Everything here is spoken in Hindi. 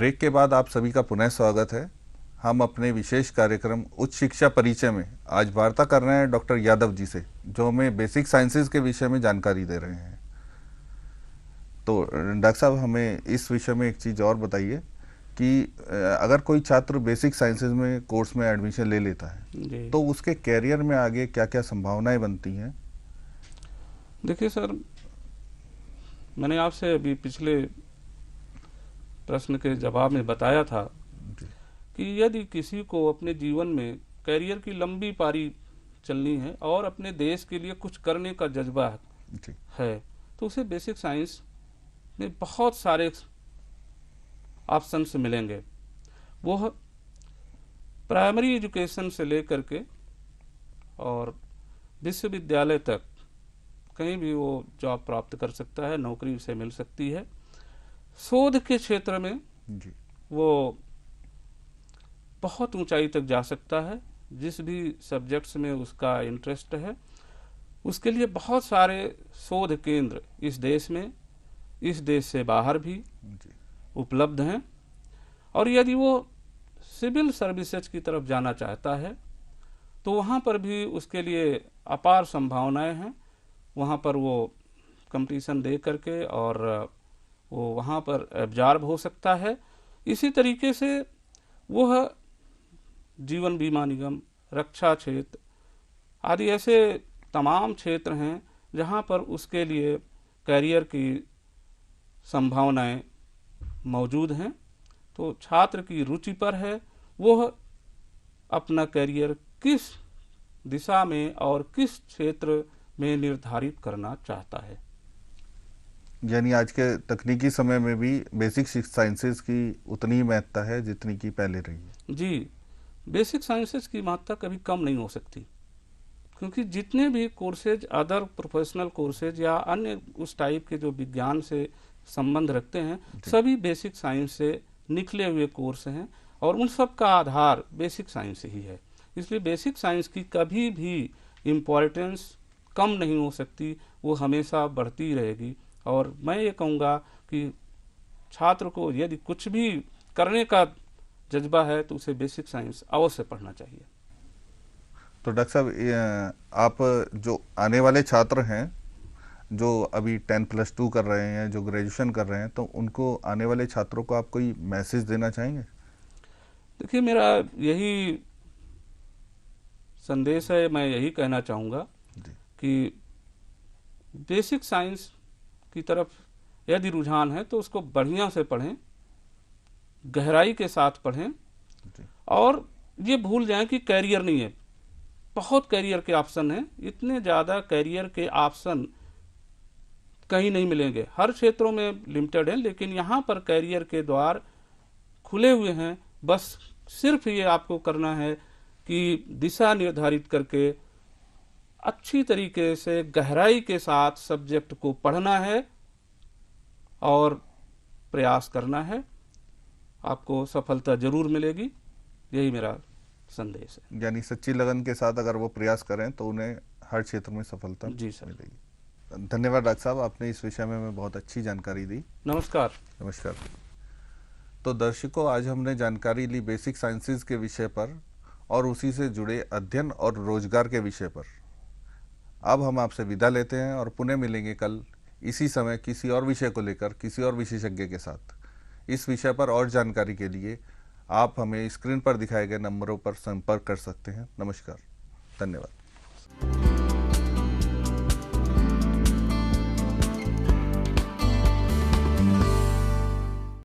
ब्रेक के बाद आप सभी का पुनः स्वागत है। हम अपने विशेष कार्यक्रम उच्च शिक्षा परिचय में आज वार्ता कर रहे हैं डॉक्टर यादव जी से, जो हमें बेसिक साइंसेज के विषय में जानकारी दे रहे हैं। तो डॉक्टर साहब, हमें इस विषय में एक चीज़ और बताइए कि अगर कोई छात्र बेसिक साइंसेज में कोर्स में एडमिशन ले लेता है तो उसके कैरियर में आगे क्या क्या संभावनाएं बनती हैं? देखिए सर, मैंने आपसे अभी पिछले प्रश्न के जवाब में बताया था कि यदि किसी को अपने जीवन में करियर की लंबी पारी चलनी है और अपने देश के लिए कुछ करने का जज्बा है तो उसे बेसिक साइंस में बहुत सारे ऑप्शंस मिलेंगे। वो प्राइमरी एजुकेशन से लेकर के और विश्वविद्यालय तक कहीं भी वो जॉब प्राप्त कर सकता है, नौकरी उसे मिल सकती है। शोध के क्षेत्र में वो बहुत ऊंचाई तक जा सकता है। जिस भी सब्जेक्ट्स में उसका इंटरेस्ट है उसके लिए बहुत सारे शोध केंद्र इस देश में, इस देश से बाहर भी उपलब्ध हैं। और यदि वो सिविल सर्विसेज की तरफ जाना चाहता है तो वहाँ पर भी उसके लिए अपार संभावनाएं हैं। वहाँ पर वो कंपटीशन दे करके और वो वहाँ पर एब्जॉर्ब हो सकता है। इसी तरीके से वह जीवन बीमा निगम, रक्षा क्षेत्र आदि ऐसे तमाम क्षेत्र हैं जहाँ पर उसके लिए करियर की संभावनाएं मौजूद हैं। तो छात्र की रुचि पर है वह अपना करियर किस दिशा में और किस क्षेत्र में निर्धारित करना चाहता है। यानी आज के तकनीकी समय में भी बेसिक साइंसेज की उतनी ही महत्ता है जितनी की पहले रही है। जी, बेसिक साइंसेज की महत्ता कभी कम नहीं हो सकती, क्योंकि जितने भी कोर्सेज, अदर प्रोफेशनल कोर्सेज या अन्य उस टाइप के जो विज्ञान से संबंध रखते हैं, सभी बेसिक साइंस से निकले हुए कोर्स हैं और उन सब का आधार बेसिक साइंस ही है। इसलिए बेसिक साइंस की कभी भी इम्पोर्टेंस कम नहीं हो सकती, वो हमेशा बढ़ती रहेगी। और मैं ये कहूँगा कि छात्र को यदि कुछ भी करने का जज्बा है तो उसे बेसिक साइंस अवश्य पढ़ना चाहिए। तो डॉक्टर साहब, आप जो आने वाले छात्र हैं जो अभी 10+2 कर रहे हैं, जो ग्रेजुएशन कर रहे हैं, तो उनको, आने वाले छात्रों को आप कोई मैसेज देना चाहेंगे? देखिए, मेरा यही संदेश है, मैं यही कहना चाहूँगा कि बेसिक साइंस की तरफ यदि रुझान है तो उसको बढ़िया से पढ़ें, गहराई के साथ पढ़ें और ये भूल जाएं कि कैरियर नहीं है। बहुत कैरियर के ऑप्शन हैं, इतने ज़्यादा कैरियर के ऑप्शन कहीं नहीं मिलेंगे। हर क्षेत्रों में लिमिटेड है, लेकिन यहाँ पर कैरियर के द्वार खुले हुए हैं। बस सिर्फ ये आपको करना है कि दिशा निर्धारित करके अच्छी तरीके से गहराई के साथ सब्जेक्ट को पढ़ना है और प्रयास करना है। आपको सफलता जरूर मिलेगी, यही मेरा संदेश है। यानी सच्ची लगन के साथ अगर वो प्रयास करें तो उन्हें हर क्षेत्र में सफलता मिलेगी। धन्यवाद डॉक्टर साहब, आपने इस विषय में हमें बहुत अच्छी जानकारी दी। नमस्कार। नमस्कार। तो दर्शकों, आज हमने जानकारी ली बेसिक साइंसेज के विषय पर और उसी से जुड़े अध्ययन और रोजगार के विषय पर। अब हम आपसे विदा लेते हैं और पुनः मिलेंगे कल इसी समय किसी और विषय को लेकर, किसी और विशेषज्ञ के साथ। इस विषय पर और जानकारी के लिए आप हमें स्क्रीन पर दिखाए गए नंबरों पर संपर्क कर सकते हैं। नमस्कार, धन्यवाद।